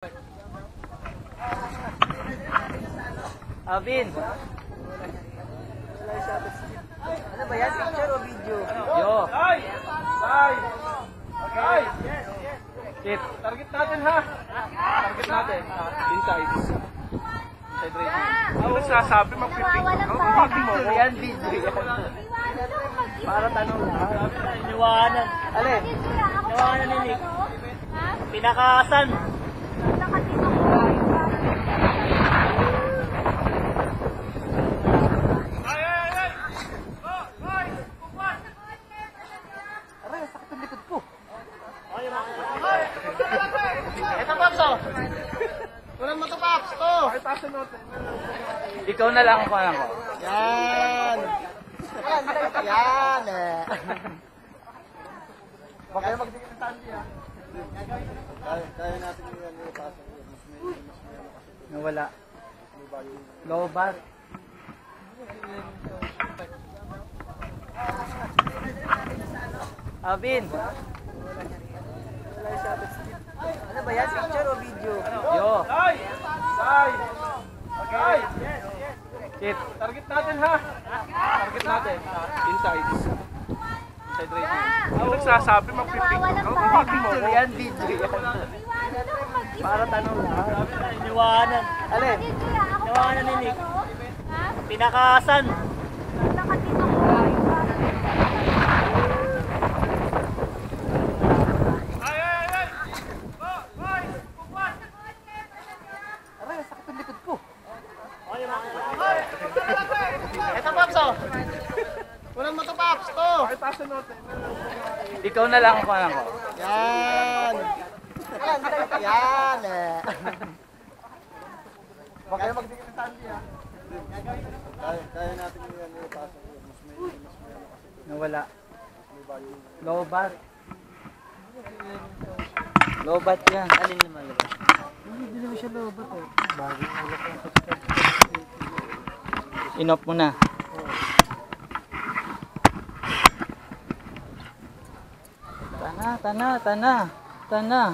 Alvin. Ano ba yan? Picture o video? Yo. Ay! Okay. Kit. Target natin ha. Target natin. Inside. Inside rating. Ano nagsasabi? Magpiping. Video yan, video yan. Para tanong lang. Iniwanan. Alin? Iniwanan ni Nick. Pinakasan. Aray, sakit ang likod ko. Ito, Pops, oh. Walang mo to, Pops. To. Ikaw na lang ako alam ko. Yan. Yan, eh. Baka kayo magdikit ng Sandy ha. Kaya natin yung ipasok. Nawala. Low bar. Alvin. Ano ba yan? Picture o video? Yo. Ay! Okay. Kit. Target natin ha. Target natin. Inside. Inside rating. Ano nagsasabi? Magpiping. Video yan, video yan. Para tanong lang. Iniwanan. Alin? Iniwanan ni Nick. Pinakasan. Aray, sakit ang likod ko. Ito, Pops, oh. Walang mo to, Pops. To. Ikaw na lang ako alam ko. Yan. Yan, eh. Baka kayo magdikit ng Sandy ha. Kaya natin yung ipasok. Nawala. Low bar. Low bat yan. Alin naman lang? Hindi naman siya low bat eh. Bagong ulok lang. Inop mo na. Tana.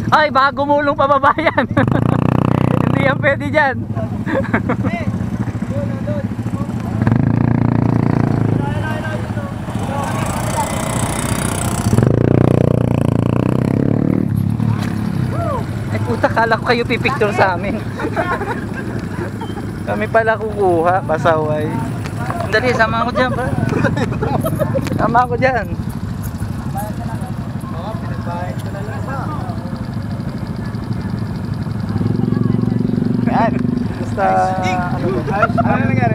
Ay, baka gumulong pababa yan. Hindi yan pwede dyan. Ay puta, kala ko kayo pipicture sa amin. Kami pala kukuha, pasaway. Dali, sama ako dyan, pa. Sama ako dyan. Basta Ano nangyari?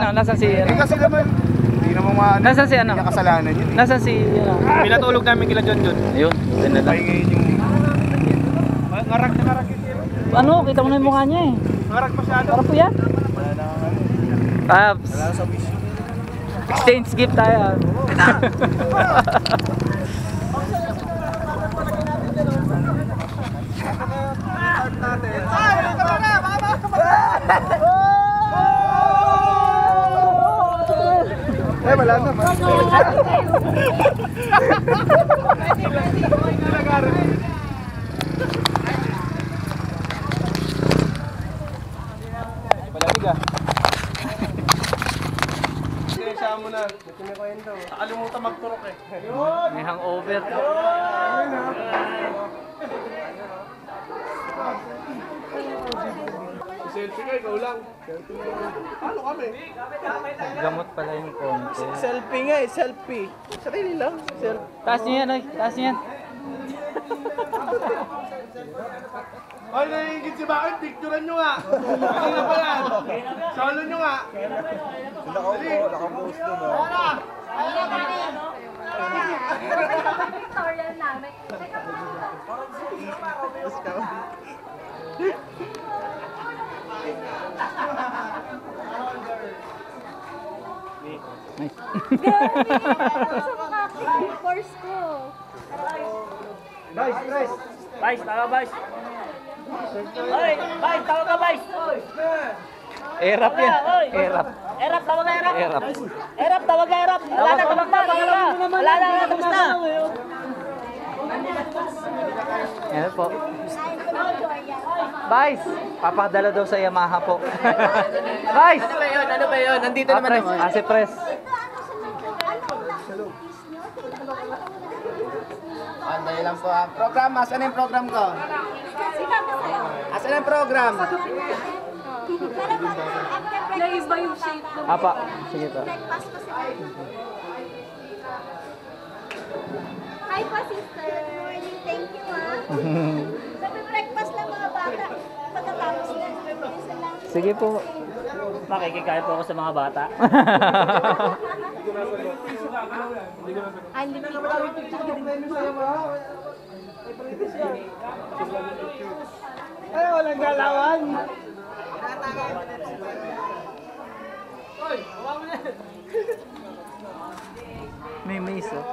Nasaan si Kasi naman, hindi naman maano. Nasaan si Hindi niya kasalanan yun. Nasaan si Pinatulog namin kila John. Ayun, yun na lang. Ngayon yung... Ngarak na ngarak yun. Ano, kita mo na yung mukha niya eh. Ngarak masyado. Para po yan. Wala na ano. Paps, Wala sa wish. exchange gift tayo. Natin. Eh, wala na. Malamig ah. Siya mo na. Nakalimutan magturok eh. May hangover. Selfie ka, ikaw lang. Ano kami? Gamot pala yung konti. Selfie nga eh, selfie. Sarili lang. Taas niyo yan, oy. Taas niyo yan. Ay, nahihigit si Bakit, picturean nyo nga. Ano pa yan? Solo nyo nga. Nakapost doon ah. Tutorial namin. Nice. Sa mga course ko. Vice, tawa Vice. Oy, Vice, tawa ka Vice. Erap yan. Erap. Erap, tawa ka Erap. Erap. Erap, tawa ka Erap. Wala na, tapos na, wala na, tapos na. Yan po. Vice! Papadala daw sa Yamaha po. Vice! Ano ba yun? Nandito naman Press. Si Press. Anday lang po ang program. Asan yung program ko? Asan yung program? Naiba yung shape ko. Apa. Sige to. Hi po, sister. Thank you, ha. Sabi breakfast lang mga bata. Pagkatapos na. Isa lang. Sige po. Makikikain po ako sa mga bata. Hindi ko Ay, walang galawan. May maze oh.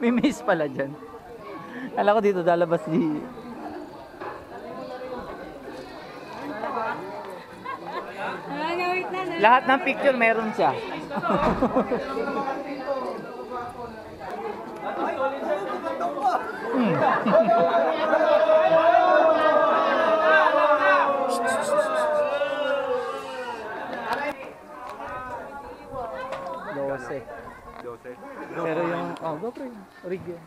May maze pala dyan. Kala ko dito dalabas di... Lahat ng picture meron siya. Pero yung GoPro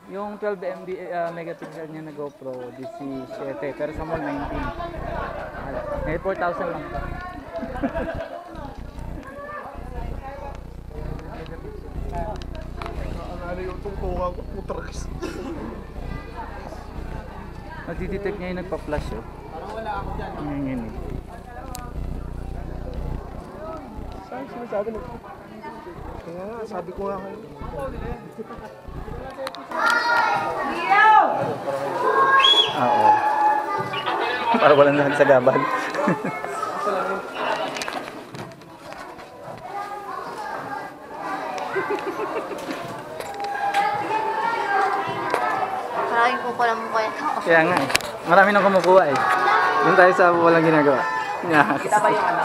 yung 12 MB megapixel niya na GoPro 17 pero sa mall 19. May 4,000 lang pa. Ano yung tungtungan ko? Putras. Nagdi-detect niya yung nagpa-flash oh. Parang wala ako dyan. Yun. Saan sinasabi nito? Kaya nga, sabi ko nga kayo. Oo. Para walang nagsagaban. Maraming po pala mo kaya. Kaya nga eh. Marami nang kumukuha eh. Doon tayo sa walang ginagawa. Kita ba yung ano?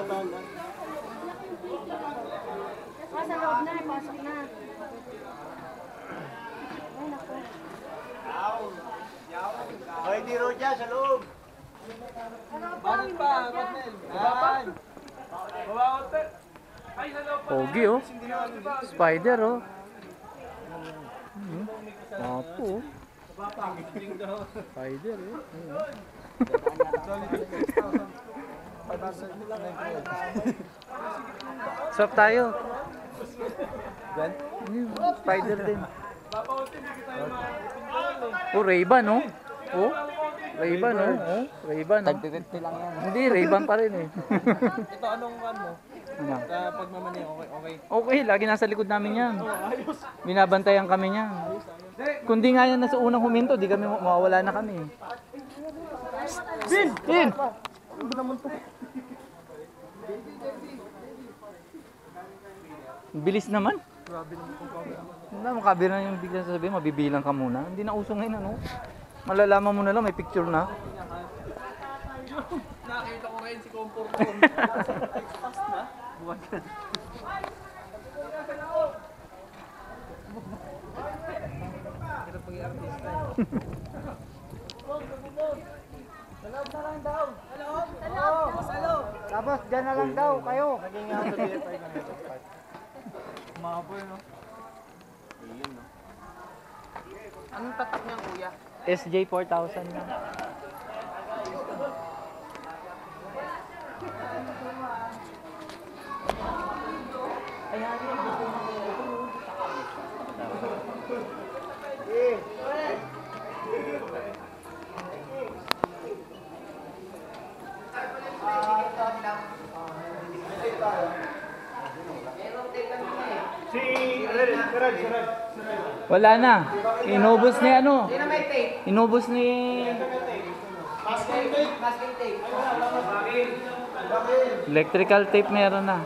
Sa loob na, pasok na. Ay, naku. Hoy, di ro dyan sa loob. Bakit pa, Rodnel? Yan. Pogi oh. Spider oh. Apo oh. Spider oh. Swap tayo. Spider din. Oh, Ray-Ban oh. Oh. Ray-Ban oh. Oh, Ray-Ban oh. Tag-50 lang yan. Hindi, Ray-Ban pa rin eh. Ito anong ano? Ano? Sa pagmamani, okay. Okay, lagi nasa likod namin yan. Binabantayan kami niyan. Kundi nga yan nasa unang huminto, di kami mawawala na kami. Bin! Bin! Bilis naman. Hindi mo kabira na yung bigla sasabihin, mabibilang ka muna. Hindi na uso ngayon ano. Malalaman mo na lang, may picture na. Nakita ko ngayon si Comfort. Fast na. Buwan ka. Hirap maging artista eh. Tapos dyan na lang daw kayo. Naging nga sa BFI na ito. Mahaboy no? Iyon no? Anong tatak niyan kuya? SJ 4000 na. Wala na. Inubos ni ano? Inubos ni... Electrical tape meron na.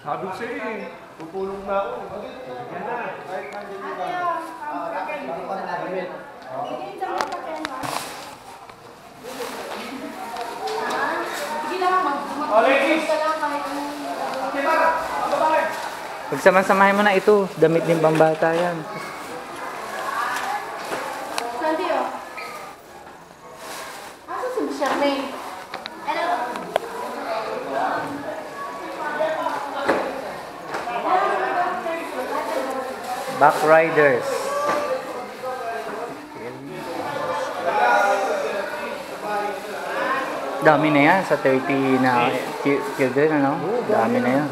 Sabi ko sa'yo eh. Pupulong na ako. Yan na. Sige, isang mga papel, ma. Sige lang, mag-ladies ka lang kahit anong... Pagsama-samahin mo na ito. Damit din pambata yan. Santi, oh. Asa si Charmaine? Ano? Backriders. Dami na yan sa 30 na children, ano? Dami na yan.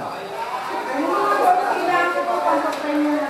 Kailangan ko po kontaktahin mo na.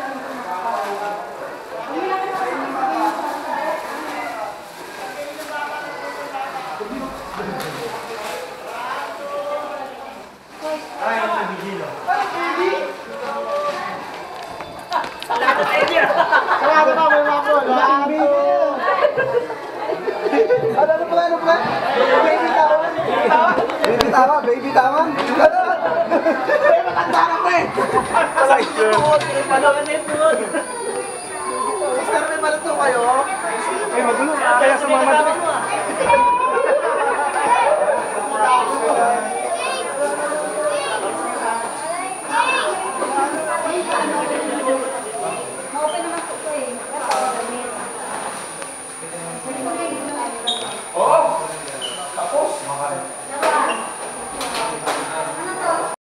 Baby tawa. Ay, matanda na pre. Ay, panawan na ito. Sir, may maluto kayo? Ay, magulo. Kaya sa mga